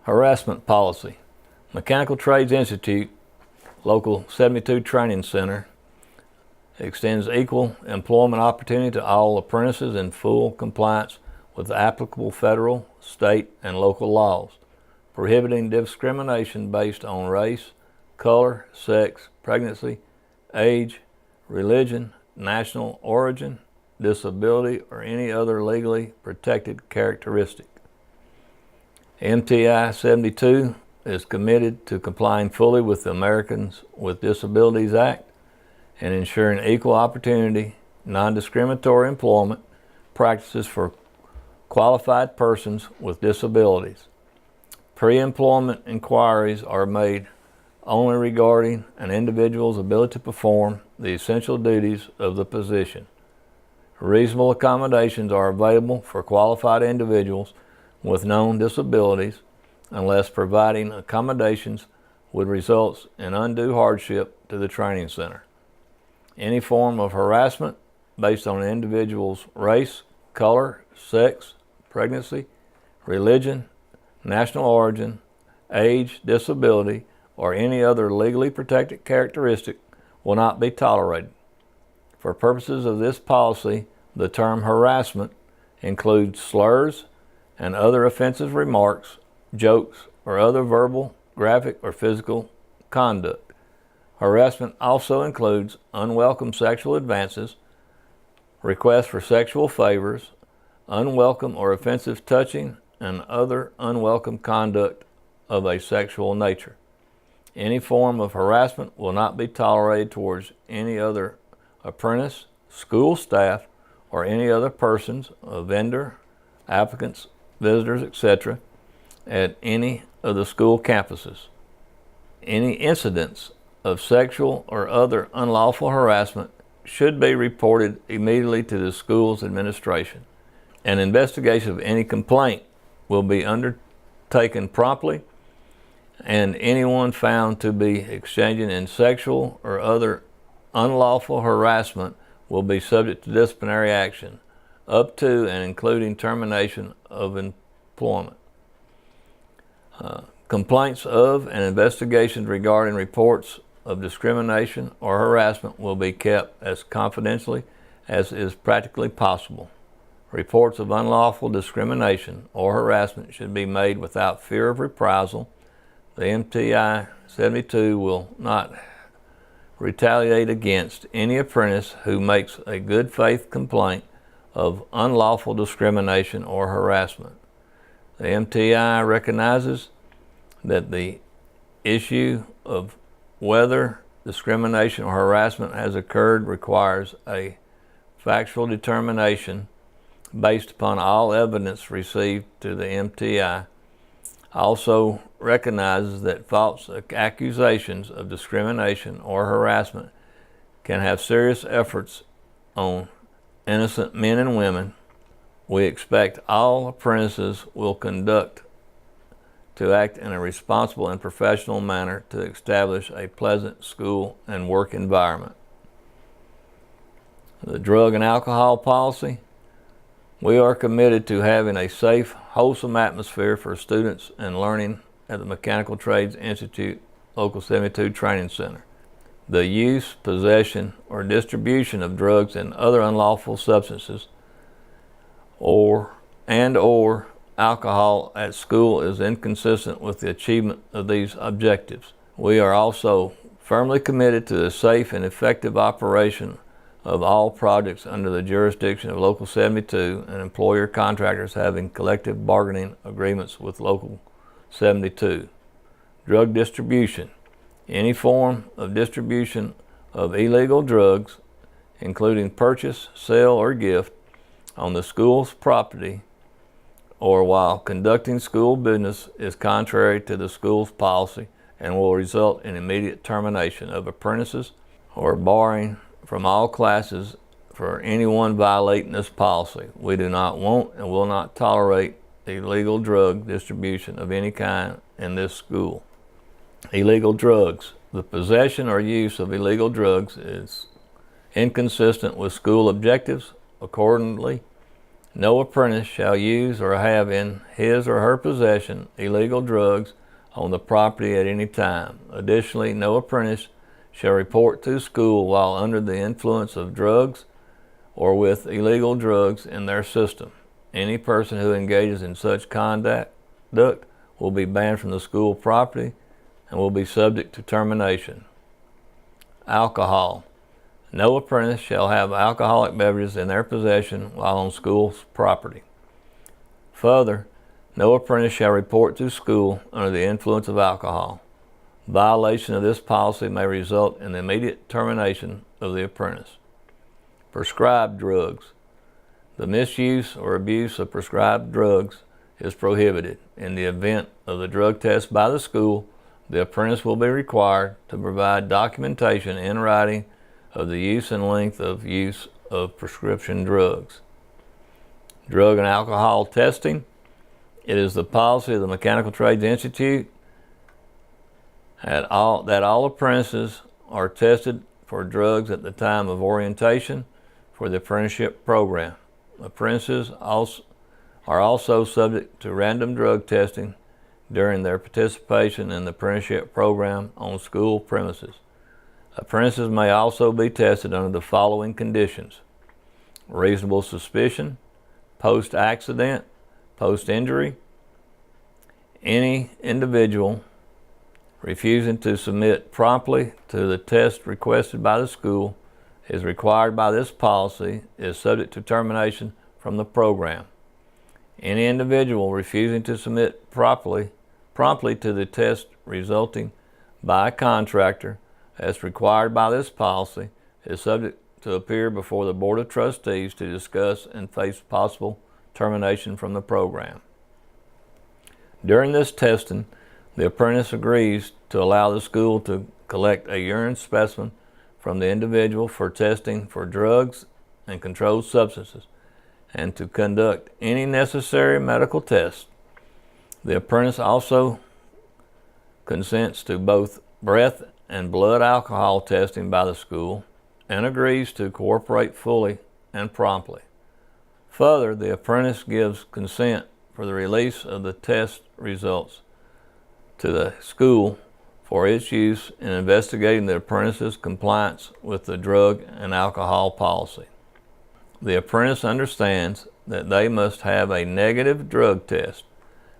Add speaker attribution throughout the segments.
Speaker 1: Harassment policy. Mechanical Trades Institute, Local 72 Training Center, extends equal employment opportunity to all apprentices in full compliance with applicable federal, state, and local laws, prohibiting discrimination based on race, color, sex, pregnancy, age, religion, national origin, disability, or any other legally protected characteristic. MTI 72 is committed to complying fully with the Americans with Disabilities Act and ensuring equal opportunity, non-discriminatory employment practices for qualified persons with disabilities. Pre-employment inquiries are made only regarding an individual's ability to perform the essential duties of the position. Reasonable accommodations are available for qualified individuals with known disabilities unless providing accommodations would result in undue hardship to the training center. Any form of harassment based on an individual's race, color, sex, pregnancy, religion, national origin, age, disability, or any other legally protected characteristic will not be tolerated. For purposes of this policy, the term harassment includes slurs and other offensive remarks, jokes, or other verbal, graphic, or physical conduct. Harassment also includes unwelcome sexual advances, requests for sexual favors, unwelcome or offensive touching, and other unwelcome conduct of a sexual nature. Any form of harassment will not be tolerated towards any other apprentice, school staff, or any other persons, a vendor, applicants, visitors, etc., at any of the school campuses. Any incidents of sexual or other unlawful harassment should be reported immediately to the school's administration. An investigation of any complaint will be undertaken promptly, and anyone found to be exchanging in sexual or other unlawful harassment will be subject to disciplinary action, up to and including termination of employment. Complaints of and investigations regarding reports of discrimination or harassment will be kept as confidentially as is practically possible. Reports of unlawful discrimination or harassment should be made without fear of reprisal. The MTI 72 will not retaliate against any apprentice who makes a good faith complaint of unlawful discrimination or harassment. The MTI recognizes that the issue of whether discrimination or harassment has occurred requires a factual determination based upon all evidence received to the MTI. Also recognizes that false accusations of discrimination or harassment can have serious efforts on innocent men and women. We expect all apprentices will conduct to act in a responsible and professional manner to establish a pleasant school and work environment. The drug and alcohol policy. We are committed to having a safe, wholesome atmosphere for students and learning at the Mechanical Trades Institute, Local 72 Training Center. The use, possession, or distribution of drugs and other unlawful substances or alcohol at school is inconsistent with the achievement of these objectives. We are also firmly committed to the safe and effective operation of all projects under the jurisdiction of Local 72 and employer contractors having collective bargaining agreements with Local 72. Drug distribution. Any form of distribution of illegal drugs, including purchase, sale, or gift, on the school's property or while conducting school business is contrary to the school's policy and will result in immediate termination of apprentices or barring from all classes for anyone violating this policy. We do not want and will not tolerate illegal drug distribution of any kind in this school. Illegal drugs. The possession or use of illegal drugs is inconsistent with school objectives. Accordingly, No apprentice shall use or have in his or her possession illegal drugs on the property at any time. Additionally, no apprentice shall report to school while under the influence of drugs or with illegal drugs in their system. Any person who engages in such conduct will be banned from the school property and will be subject to termination. Alcohol. No apprentice shall have alcoholic beverages in their possession while on school property. Further, no apprentice shall report to school under the influence of alcohol. Violation of this policy may result in the immediate termination of the apprentice. Prescribed drugs. The misuse or abuse of prescribed drugs is prohibited. In the event of the drug test by the school, the apprentice will be required to provide documentation in writing of the use and length of use of prescription drugs. Drug and alcohol testing. It is the policy of the Mechanical Trades Institute that all apprentices are tested for drugs at the time of orientation for the apprenticeship program. Apprentices are also subject to random drug testing during their participation in the apprenticeship program on school premises. Apprentices may also be tested under the following conditions: reasonable suspicion, post-accident, post-injury. Any individual refusing to submit promptly to the test requested by the school is required by this policy is subject to termination from the program. Any individual refusing to submit promptly to the test resulting by a contractor as required by this policy is subject to appear before the Board of Trustees to discuss and face possible termination from the program. During this testing, the apprentice agrees to allow the school to collect a urine specimen from the individual for testing for drugs and controlled substances and to conduct any necessary medical tests. The apprentice also consents to both breath and blood alcohol testing by the school and agrees to cooperate fully and promptly. Further, the apprentice gives consent for the release of the test results to the school for its use in investigating the apprentice's compliance with the drug and alcohol policy. The apprentice understands that they must have a negative drug test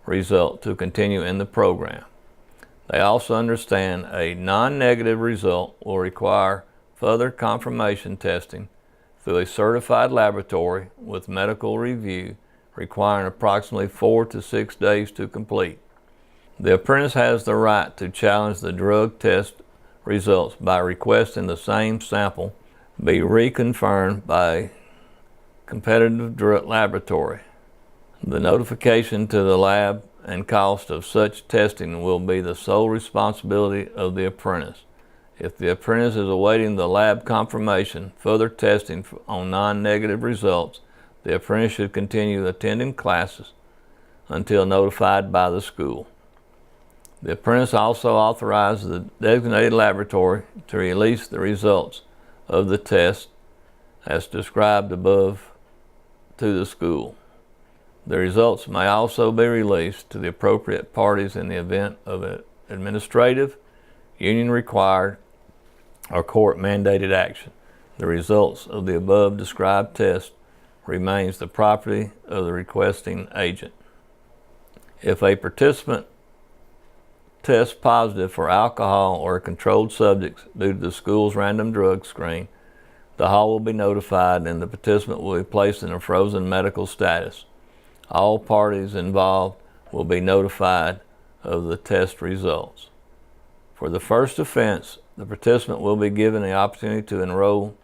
Speaker 1: result to continue in the program. They also understand a non-negative result will require further confirmation testing through a certified laboratory with medical review requiring approximately 4 to 6 days to complete. The apprentice has the right to challenge the drug test results by requesting the same sample be reconfirmed by a competitive drug laboratory. The notification to the lab and cost of such testing will be the sole responsibility of the apprentice. If the apprentice is awaiting the lab confirmation, further testing on non-negative results, the apprentice should continue attending classes until notified by the school. The apprentice also authorizes the designated laboratory to release the results of the test as described above to the school. The results may also be released to the appropriate parties in the event of an administrative, union-required, or court-mandated action. The results of the above described test remains the property of the requesting agent. If a participant tests positive for alcohol or controlled subjects due to the school's random drug screen, the hall will be notified and the participant will be placed in a frozen medical status. All parties involved will be notified of the test results. For the first offense, the participant will be given the opportunity to enroll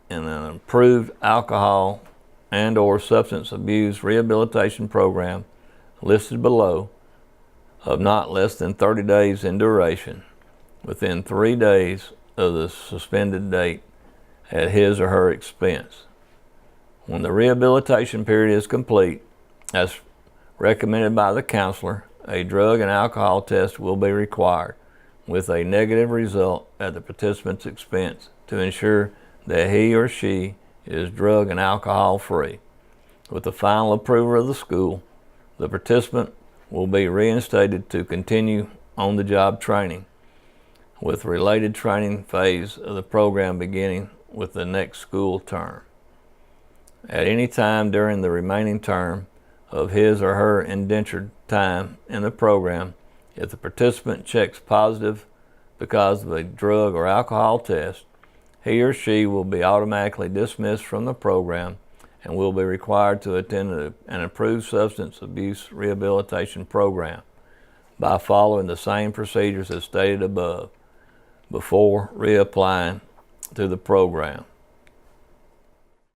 Speaker 1: in an approved alcohol and/or substance abuse rehabilitation program listed below of not less than 30 days in duration within 3 days of the suspended date at his or her expense. When the rehabilitation period is complete, as recommended by the counselor, a drug and alcohol test will be required with a negative result at the participant's expense to ensure that he or she is drug and alcohol free. With the final approval of the school, the participant will be reinstated to continue on-the-job training, with related training phase of the program beginning with the next school term. At any time during the remaining term of his or her indentured time in the program, if the participant checks positive because of a drug or alcohol test, he or she will be automatically dismissed from the program and will be required to attend an approved substance abuse rehabilitation program by following the same procedures as stated above before reapplying to the program.